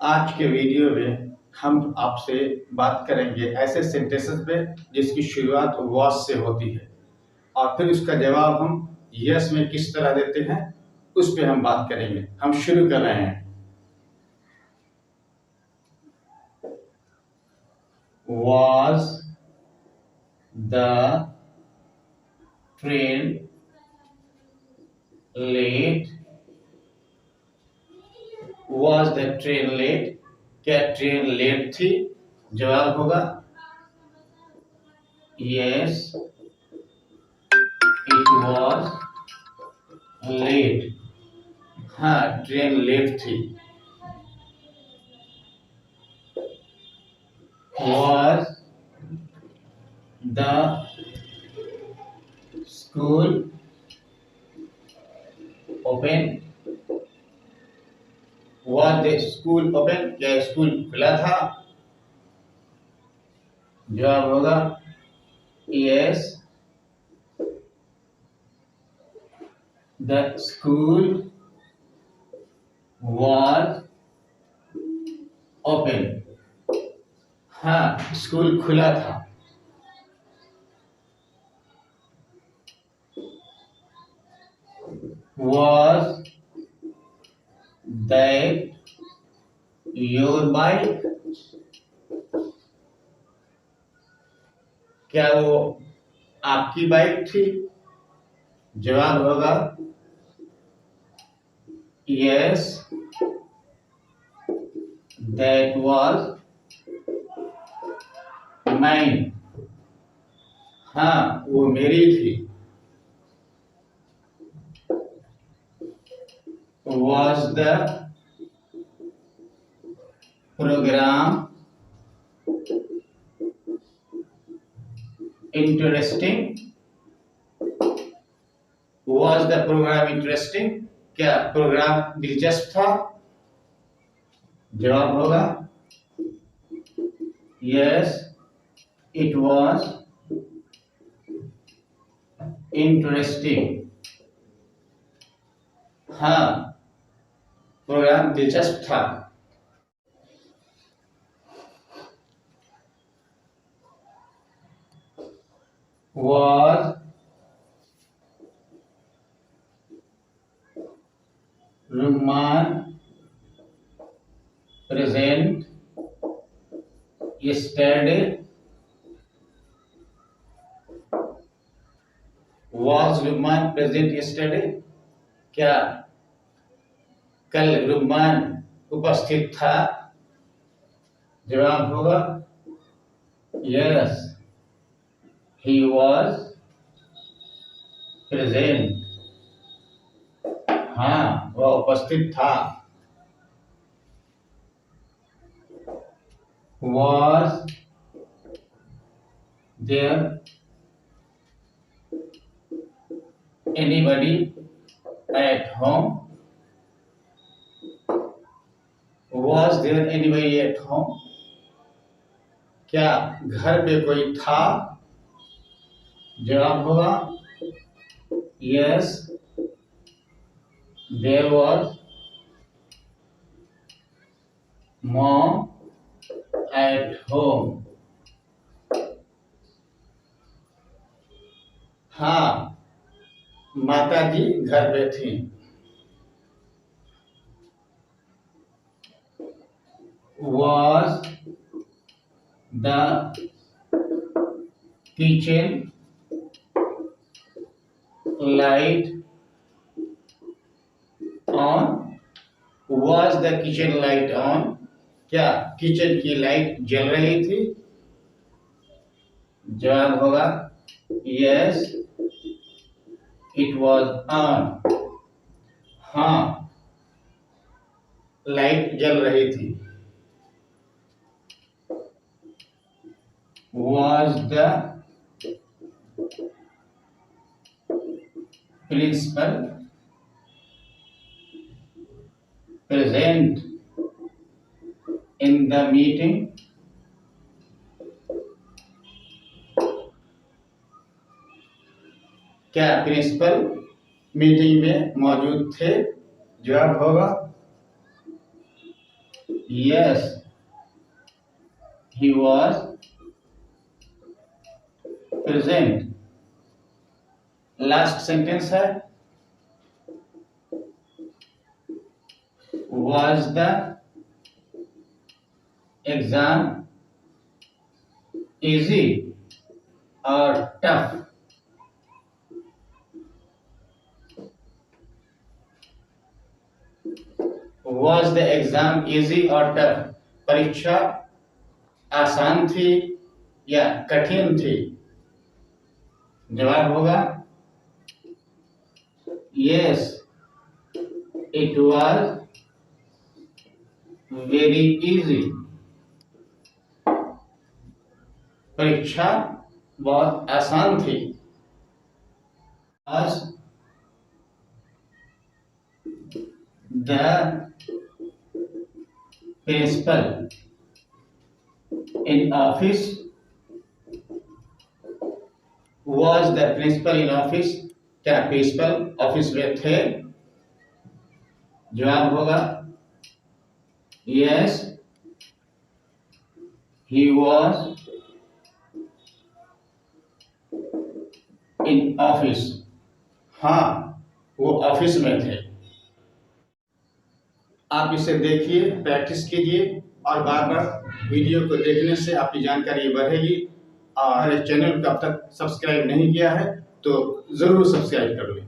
आज के वीडियो में हम आपसे बात करेंगे ऐसे सेंटेंसेस पे जिसकी शुरुआत वॉज से होती है और फिर उसका जवाब हम यस में किस तरह देते हैं उस पे हम बात करेंगे। हम शुरू कर रहे हैं। Was the train late? Was the train late? क्या ट्रेन लेट थी? जवाब होगा yes, it was late. हाँ, ट्रेन लेट थी। Was the school open? Was the school open? क्या स्कूल खुला था? जवाब होगा yes, the school was open. हाँ, स्कूल खुला था। Was that your bike? क्या वो आपकी बाइक थी? जवाब होगा yes, that was mine. हाँ, वो मेरी थी। Was the program interesting? Was the program interesting? क्या प्रोग्राम दिलचस्प था? जवाब होगा yes, it was interesting. हाँ, प्रोग्राम दिलचस्प था। Was Rumman present yesterday? Was Rumman present yesterday? क्या कल रुमान उपस्थित था? जवाब होगा yes, he was present. हाँ, वह उपस्थित था। Was there anybody at home? Was there anybody at home? क्या घर पे कोई था? जवाब होगा yes, there was mom at home. हाँ, माता जी घर पे थी। Was the kitchen light on? Was the kitchen light on? क्या किचन की लाइट जल रही थी? जवाब होगा yes, it was on. हाँ, लाइट जल रही थी। Was the principal present in the meeting? क्या प्रिंसिपल मीटिंग में मौजूद थे? जवाब होगा Yes, he was present. Last sentence है was the exam easy or tough? Was the exam easy or tough? परीक्षा आसान थी या कठिन थी? जवाब होगा yes, it was very easy. परीक्षा बहुत आसान थी. Was the principal in office? Was the principal in office? क्या प्रिंसिपल ऑफिस में थे? जवाब होगा yes, he was in office. हाँ, वो ऑफिस में थे. आप इसे देखिए, प्रैक्टिस कीजिए और बार बार वीडियो को देखने से आपकी जानकारी बढ़ेगी. और चैनल को अब तक सब्सक्राइब नहीं किया है तो जरूर सब्सक्राइब कर लें.